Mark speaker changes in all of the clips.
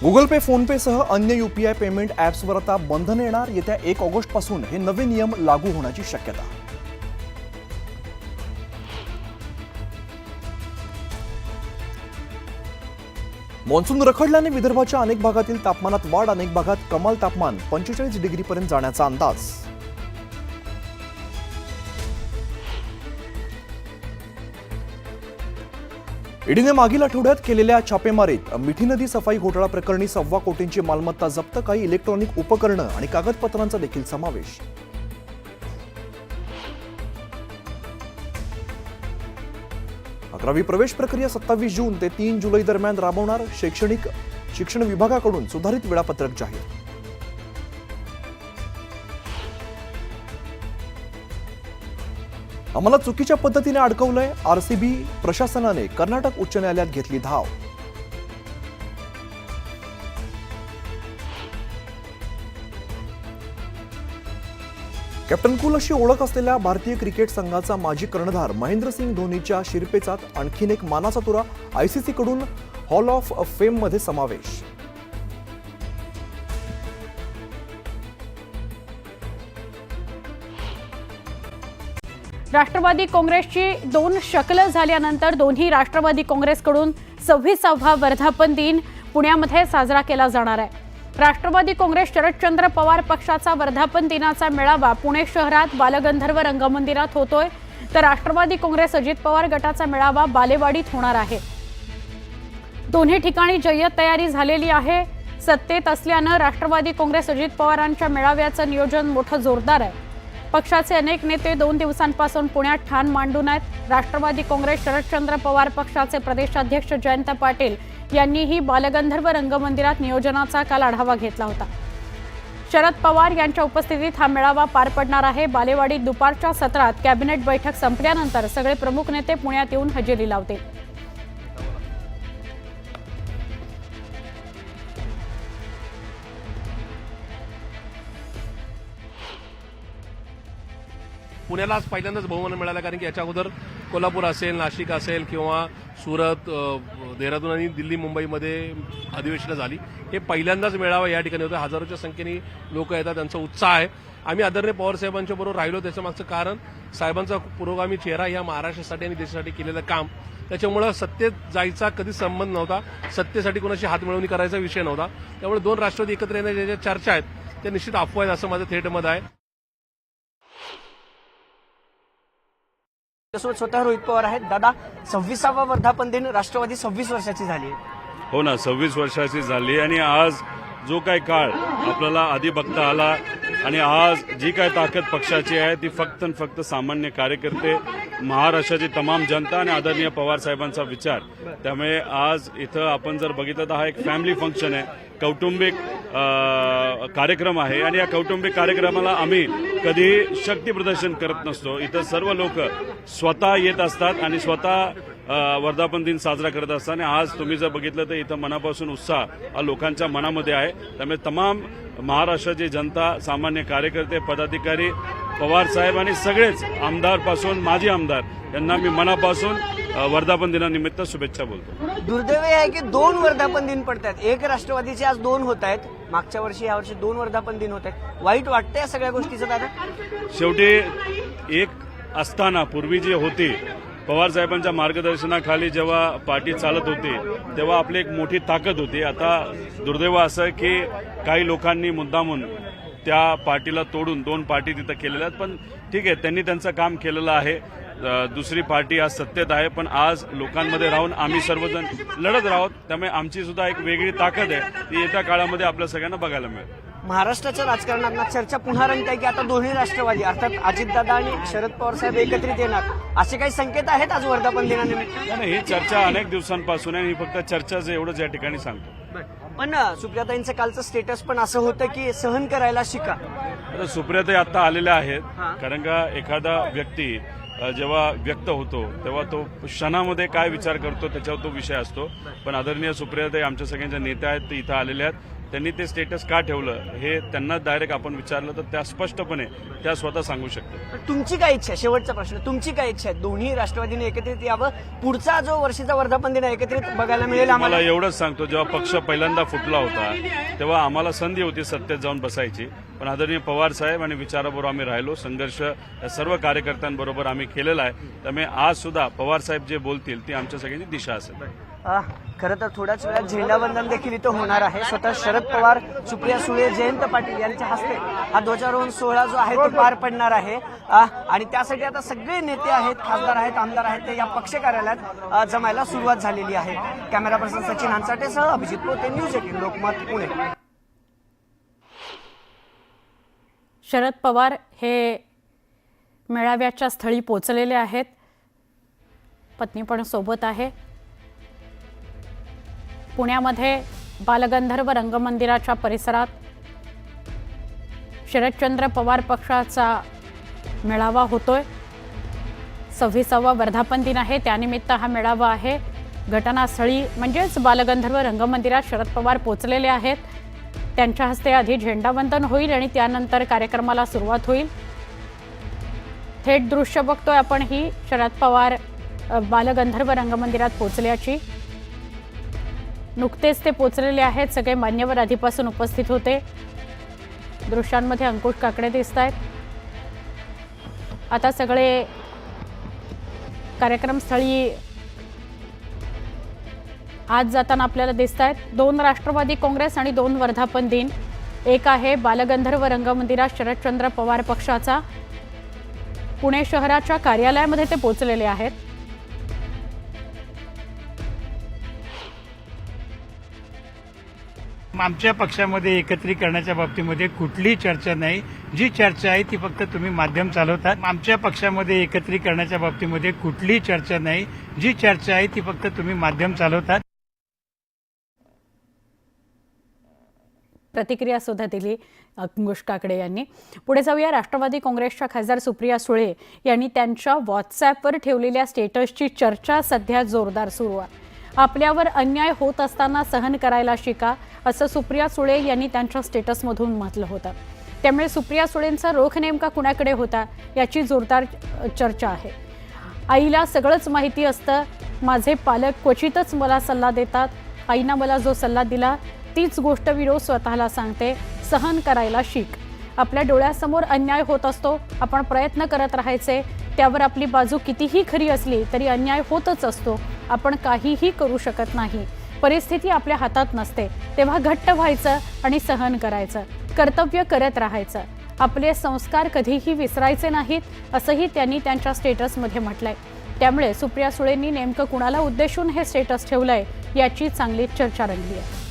Speaker 1: Google पे, phone पे सह अन्य UPI payment ॲप्सवर आता बंधन येणार. येत्या 1 ऑगस्टपासून हे नवे नियम लागू होण्याची शक्यता. मॉन्सून रखडल्याने विदर्भाच्या अनेक भागातील तापमानात वाढ. अनेक भागात कमाल तापमान 45 डिग्रीपर्यंत जाण्याचा अंदाज. ईडीने मागील आठवड्यात केलेल्या छापेमारीत मिठी नदी सफाई घोटाळा प्रकरणी 1.25 कोटींची मालमत्ता जप्त. काही इलेक्ट्रॉनिक उपकरणं आणि कागदपत्रांचा देखील समावेश. अकरावी प्रवेश प्रक्रिया 27 जून ते 3 जुलै दरम्यान राबवणार. शिक्षण विभागाकडून सुधारित वेळापत्रक जाहीर. आम्हाला चुकीच्या पद्धतीने अडकवलंय. आरसीबी प्रशासनाने कर्नाटक उच्च न्यायालयात घेतली धाव. कॅप्टन कूल अशी ओळख असलेल्या भारतीय क्रिकेट संघाचा माजी कर्णधार महेंद्रसिंग धोनीच्या शिरपेचात आणखीन एक मानाचा तुरा. आयसीसी कडून हॉल ऑफ फेम मध्ये समावेश.
Speaker 2: राष्ट्रवादी काँग्रेसची 2 शकलं झाल्यानंतर दोन्ही राष्ट्रवादी काँग्रेसकडून 26वा वर्धापन दिन पुण्यामध्ये साजरा केला जाणार आहे. राष्ट्रवादी काँग्रेस शरदचंद्र पवार पक्षाचा वर्धापन दिनाचा मेळावा पुणे शहरात बालगंधर्व रंगमंदिरात होतोय, तर राष्ट्रवादी काँग्रेस अजित पवार गटाचा मेळावा बालेवाडीत होणार आहे. दोन्ही ठिकाणी जय्यत तयारी झालेली आहे. सत्तेत असल्यानं राष्ट्रवादी काँग्रेस अजित पवारांच्या मेळाव्याचं नियोजन मोठं जोरदार आहे. पक्षाचे अनेक नेते 2 दिवसांपासून पुण्यात ठाण मांडून आहेत. राष्ट्रवादी काँग्रेस शरदचंद्र पवार पक्षाचे प्रदेशाध्यक्ष जयंत पाटील यांनीही बालगंधर्व रंगमंदिरात नियोजनाचा काल आढावा घेतला होता. शरद पवार यांच्या उपस्थितीत हा मेळावा पार पडणार आहे. बालेवाडीत दुपारच्या सत्रात कॅबिनेट बैठक संपल्यानंतर सगळे प्रमुख नेते पुण्यात येऊन हजेरी लावतील.
Speaker 3: पुण्याला आज पहिल्यांदाच बहुमान मिळाला, कारण की याच्या अगोदर कोल्हापूर असेल, नाशिक असेल किंवा सुरत, देहरादून आणि दिल्ली, मुंबईमध्ये अधिवेशनं झाली. हे पहिल्यांदाच मेळावा या ठिकाणी होतं. हजारोच्या संख्येने लोक येतात, त्यांचा उत्साह आहे. आम्ही आदरणीय पवार साहेबांच्या बरोबर राहिलो. त्याचं मागचं कारण साहेबांचा पुरोगामी चेहरा या महाराष्ट्रासाठी आणि देशासाठी केलेलं काम. त्याच्यामुळं सत्तेत जायचा कधी संबंध नव्हता. सत्तेसाठी कोणाची हातमिळवणी करायचा विषय नव्हता. त्यामुळे 2 राष्ट्रवादी एकत्र येण्याच्या ज्या चर्चा आहेत त्या निश्चित अफवा आहेत असं माझं थेट मत आहे.
Speaker 4: स्वतः रोहित पवार आहेत. दादा, 26वा वर्धापन दिन, राष्ट्रवादी 26 वर्षाची झाली आहे.
Speaker 5: हो ना, 26 वर्षाची झाली. आणि आज जो काही काळ आपल्याला आधी बघता आला आणि आज जी काय ताकद पक्षाची आहे ती फक्त सामान्य कार्यकर्ते, महाराष्ट्राची तमाम जनता आणि आदरणीय पवार साहेबांचा विचार. त्यामुळे आज इथं आपण जर बघितलं तर हा एक फॅमिली फंक्शन आहे, कौटुंबिक कार्यक्रम आहे. आणि या कौटुंबिक कार्यक्रमाला आम्ही कधी शक्ती प्रदर्शन करत नसतो. इथं सर्व लोक स्वतः येत असतात आणि स्वतः वर्धापन दिन साजरा करत असतात. आणि आज तुम्ही जर बघितलं तर इथं मनापासून उत्साह हा लोकांच्या मनामध्ये आहे. त्यामुळे तमाम महाराष्ट्राची जनता, सामान्य कार्यकर्ते, पदाधिकारी, पवार साहेब आणि सगळेच आमदारपासून माजी आमदार यांना मी मनापासून वर्धापन दिनानिमित्त शुभेच्छा बोलतो.
Speaker 4: दुर्दैवी आहे की 2 वर्धापन दिन पडतात. एक राष्ट्रवादीचे आज 2 होत आहेत. मागच्या वर्षी यावर्षी 2 वर्धापन दिन होत आहेत. वाईट वाटतंय या सगळ्या गोष्टीचं दादा?
Speaker 5: शेवटी एक असताना पूर्वी जी होती पवार साहेबांच्या मार्गदर्शनाखाली जेव्हा पार्टी चालत होती तेव्हा आपली एक मोठी ताकद होती. आता दुर्दैव असं की काही लोकांनी मुद्दामून त्या पार्टीला तोडून 2 पार्टी तिथं केलेल्या आहेत. पण ठीक आहे, त्यांनी त्यांचं काम केलेलं आहे. दुसरी पार्टी आज सत्तेत आहे, पण आज लोकांमध्ये राहून आम्ही सर्वजण लढत राहू. त्यामुळे आमची सुद्धा एक वेगळी ताकद आहे, ती येत्या काळामध्ये आपल्या सगळ्यांना बघायला मिळेल.
Speaker 4: महाराष्ट्राच्या राजकारणात चर्चा पुन्हा रंगताय की आता दोन्ही राष्ट्रवादी अर्थात अजितदादा आणि शरद पवार साहेब एकत्रित येणार, असे काही संकेत आहेत आज वर्धापन दिनानिमित्त?
Speaker 5: नाही, ही चर्चा अनेक दिवसांपासून आहे. ही फक्त चर्चाच एवढंच या ठिकाणी सांगतो.
Speaker 4: पण सुप्रियाताईंचं कालचं स्टेटस पण असं होतं की सहन करायला शिका.
Speaker 5: आता सुप्रियाताई आता आलेल्या आहेत, कारण का एखादा व्यक्ती जेव्हा व्यक्त होतो तेव्हा तो क्षणामध्ये काय विचार करतो त्याच्यावर तो विषय असतो. पण आदरणीय सुप्रियाताई आमच्या सगळ्यांच्या नेत्या आहेत, ते इथं आलेल्या आहेत. त्यांनी ते स्टेटस का ठेवलं हे त्यांना डायरेक्ट आपण विचारलं तर त्या स्पष्टपणे त्या स्वतः सांगू शकतात.
Speaker 4: तर तुमची काय इच्छा आहे? शेवटचा प्रश्न, तुमची काय इच्छा आहे? दोन्ही राष्ट्रवादीने एकत्रित यावं, पुढचा जो वर्षीचा वर्धापन दिन एकत्रित बघायला मिळेल
Speaker 5: मला
Speaker 4: आम्हाला.
Speaker 5: एवढंच सांगतो, जेव्हा पक्ष पहिल्यांदा फुटला होता तेव्हा आम्हाला संधी होती सत्तेत जाऊन बसायची, पण आदरणीय पवार साहेब आणि विचाराबरोबर आम्ही राहिलो. संघर्ष या सर्व कार्यकर्त्यांबरोबर आम्ही केलेला आहे. त्यामुळे आज सुद्धा पवार साहेब जे बोलतील ती आमच्या सगळ्यांची दिशा असेल.
Speaker 4: खरं तर थोड्याच वेळात झेंडावंदन देखील इथं होणार आहे. स्वतः शरद पवार, सुप्रिया सुळे, जयंत पाटील यांच्या हस्ते हा ध्वजारोहण सोहळा जो आहे तो पार पडणार आहे. आणि त्यासाठी आता सगळे नेते आहेत, खासदार आहेत, आमदार आहेत, ते या पक्ष कार्यालयात जमायला सुरुवात झालेली आहे. कॅमेरा पर्सन सचिन हंचाटेसह अभिजित पोते, न्यूज 18 लोकमत, पुणे.
Speaker 2: शरद पवार हे मेळाव्याच्या स्थळी पोचलेले आहेत. पत्नी पण सोबत आहे. पुण्यामध्ये बालगंधर्व रंगमंदिराच्या परिसरात शरदचंद्र पवार पक्षाचा मेळावा होतोय. 26वा वर्धापन दिन आहे, त्यानिमित्त हा मेळावा आहे. घटनास्थळी म्हणजेच बालगंधर्व रंगमंदिरात शरद पवार पोचलेले आहेत. त्यांच्या हस्ते आधी झेंडावंदन होईल आणि त्यानंतर कार्यक्रमाला सुरुवात होईल. थेट दृश्य बघतोय आपण ही शरद पवार बालगंधर्व रंगमंदिरात पोचल्याची. नुकतेच ते पोचलेले आहेत. सगळे मान्यवर आधीपासून उपस्थित होते. दृश्यांमध्ये अंकुश काकडे दिसत आहेत. आता सगळे कार्यक्रमस्थळी आज जाताना आपल्याला दिसत आहेत. 2 राष्ट्रवादी काँग्रेस आणि 2 वर्धापन दिन. एक आहे बालगंधर्व रंगमंदिरात शरदचंद्र पवार पक्षाचा. पुणे शहराच्या कार्यालयामध्ये ते पोचलेले आहेत.
Speaker 6: आमच्या पक्षामध्ये एकत्रीकरणाच्या बाबतीमध्ये कुठलीही चर्चा नाही. जी चर्चा आहे ती फक्त तुम्ही माध्यम चालवतात. आमच्या पक्षामध्ये एकत्रीकरणाच्या बाबतीमध्ये कुठलीही चर्चा नाही. जी चर्चा आहे ती फक्त तुम्ही माध्यम चालवतात.
Speaker 2: प्रतिक्रिया सुद्धा दिली अंकुश काकडे यांनी. पुढे जाऊया. राष्ट्रवादी काँग्रेसच्या खासदार सुप्रिया सुळे यांनी त्यांच्या व्हॉट्सॲपवर ठेवलेल्या स्टेटसची चर्चा सध्या जोरदार सुरू आहे. आपल्यावर अन्याय होत असताना सहन करायला शिका, असं सुप्रिया सुळे यांनी त्यांच्या स्टेटसमधून म्हटलं होतं. त्यामुळे सुप्रिया सुळेंचा रोख नेमका कुणाकडे होता याची जोरदार चर्चा आहे. आईला सगळंच माहिती असतं. माझे पालक क्वचितच मला सल्ला देतात. आईनं मला जो सल्ला दिला तीच गोष्ट मी रोज स्वतःला सांगते. सहन करायला शिक. आपल्या डोळ्यासमोर अन्याय होत असतो, आपण प्रयत्न करत राहायचे. त्यावर आपली बाजू कितीही खरी असली तरी अन्याय होतच असतो. आपण काहीही करू शकत नाही. परिस्थिती आपल्या हातात नसते. तेव्हा घट्ट व्हायचं आणि सहन करायचं. कर्तव्य करत राहायचं. आपले संस्कार कधीही विसरायचे नाहीत, असंही त्यांनी त्यांच्या स्टेटसमध्ये म्हटलंय. त्यामुळे सुप्रिया सुळेंनी नेमकं कुणाला उद्देशून हे स्टेटस ठेवलंय याची चांगली चर्चा रंगली आहे.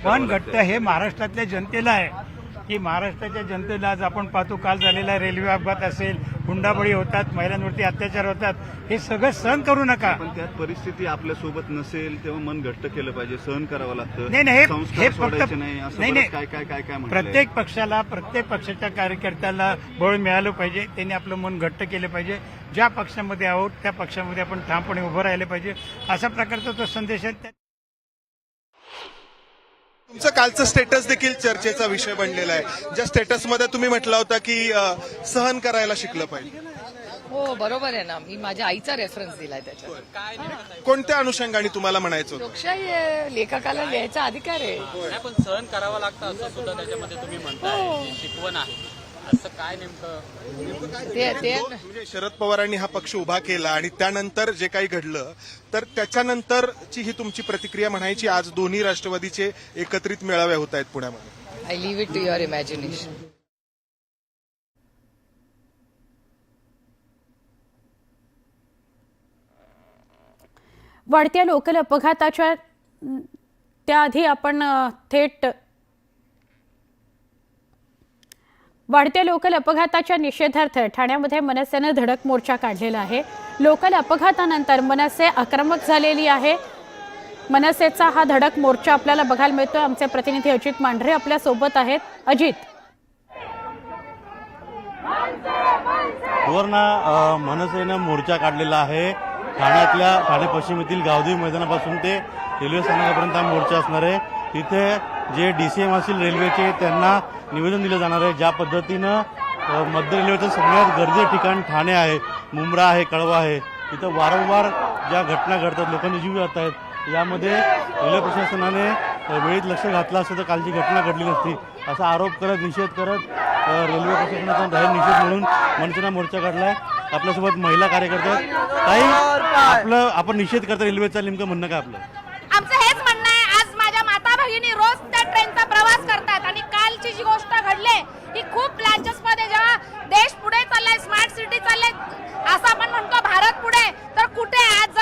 Speaker 6: मन घट्ट हे महाराष्ट्रातल्या जनतेला आहे की महाराष्ट्राच्या जनतेला आज आपण पाहतो, काल झालेला रेल्वे अपघात असेल, हुंडाबळी होतात, महिलांवरती अत्याचार होतात, हे सगळं सहन करू नका.
Speaker 7: पण त्यात परिस्थिती आपल्या सोबत नसेल तेव्हा मन घट्ट केलं पाहिजे, सहन करावं लागतं.
Speaker 6: नाही,
Speaker 7: संस्कार
Speaker 6: हे फक्त
Speaker 7: सोडायचे नाही असं
Speaker 6: नाही
Speaker 7: बरंच काय म्हटलंय.
Speaker 6: प्रत्येक पक्षाला, प्रत्येक पक्षाच्या कार्यकर्त्याला बळ मिळालं पाहिजे. त्यांनी आपलं मन घट्ट केलं पाहिजे. ज्या पक्षामध्ये आहोत त्या पक्षामध्ये आपण ठामपणे उभं राहिलं पाहिजे, अशा प्रकारचा तो संदेश आहे.
Speaker 8: तुमचं कालचं स्टेटस देखील चर्चेचा विषय बनलेला आहे. ज्या स्टेटसमध्ये तुम्ही म्हटलं होतं की सहन करायला शिकलं पाहिजे.
Speaker 9: हो बरोबर आहे ना. मी माझ्या आईचा रेफरन्स दिलाय त्याच्यात.
Speaker 8: कोणत्या अनुषंगाने तुम्हाला म्हणायचं होतं?
Speaker 9: लोकशाही आहे, लेखकाला लिहायचा अधिकार आहे.
Speaker 10: पण सहन करावं लागतं असं सुद्धा त्याच्यामध्ये तुम्ही म्हणताय. शिकवण आहे असं काय नेमकं?
Speaker 8: म्हणजे शरद पवारांनी हा पक्ष उभा केला आणि त्यानंतर जे काही घडलं तर त्याच्यानंतरची ही तुमची प्रतिक्रिया म्हणायची. आज दोन्ही राष्ट्रवादीचे एकत्रित मेळावे होत आहेत पुण्यामध्ये.
Speaker 9: I leave it to your imagination.
Speaker 2: वाढत्या लोकल अपघाताच्या त्याआधी आपण थेट वाढत्या लोकल अपघाताच्या निषेधार्थ ठाण्यामध्ये मनसेनं धडक मोर्चा काढलेला आहे. लोकल अपघातानंतर मनसे आक्रमक झालेली आहे. मनसेचा हा धडक मोर्चा आपल्याला बघायला मिळतोय. आमचे प्रतिनिधी अजित मांढरे आपल्या सोबत आहेत. अजित.
Speaker 11: वरनं मनसेनं मोर्चा काढलेला आहे. ठाणे पश्चिमेतील गावदेवी मैदानापासून ते रेल्वे स्थानकापर्यंत हा मोर्चा असणार आहे. तिथे जे DCM असतील रेल्वेचे त्यांना निवेदन दिलं जाणार आहे. ज्या पद्धतीनं मध्य रेल्वेचं सगळ्यात गर्दीचं ठिकाण ठाणे आहे, मुंब्रा आहे, कळवा आहे, तिथं वारंवार ज्या घटना घडतात, लोकांचे जीव जात आहेत, यामध्ये रेल्वे प्रशासनाने वेळेत लक्ष घातलं असतं तर कालची घटना घडली नसती असा आरोप करत निषेध करत रेल्वे प्रशासनाचा जाहीर निषेध म्हणून मनसेनं मोर्चा काढलाय. आपल्यासोबत महिला कार्यकर्ते काही आपण निषेध करता रेल्वेचा नेमकं म्हणणं काय आपलं?
Speaker 12: आमचं हेच म्हणणं आहे, आज माझ्या माता भगिनी रोज त्या ट्रेनचा प्रवास करतात आणि कालची जी गोष्ट घडली ही खूप लांछस्पद आहे. जेव्हा देश पुढे चाललाय, स्मार्ट सिटी चाललाय, असं आपण म्हणतो भारत पुढे, तर कुठे आज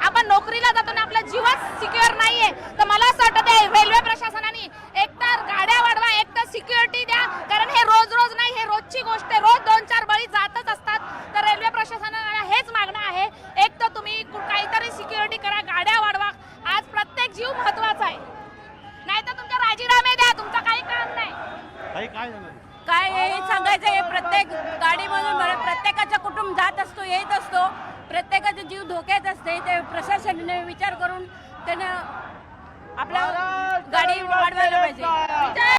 Speaker 12: आपण नोकरीला जातो ना, आपला जीवच सिक्युअर नाहीये. तर मला असं वाटतं रेल्वे प्रशासनाने एकतर गाड्या वाढवा, एकतर सिक्युरिटी द्या, कारण हे रोज रोज नाही, हे रोजची गोष्ट आहे. रोज 2-4 बळी जातच असतात. तर रेल्वे प्रशासनाला हेच मागणं आहे, एक तर तुम्ही काहीतरी सिक्युरिटी करा, गाड्या वाढवा. आज प्रत्येक जीव महत्वाचा आहे, नाही तर तुमचे राजीनामे द्या, तुमचं काही काम नाही.
Speaker 13: काय सांगायचं आहे, प्रत्येक गाडीमधून प्रत्येकाचा कुटुंब जात असतो, येत असतो, प्रत्येकाचा जीव धोक्यात असते. ते प्रशासनाने विचार करून त्यानं आपला गाडी वाढवायला पाहिजे.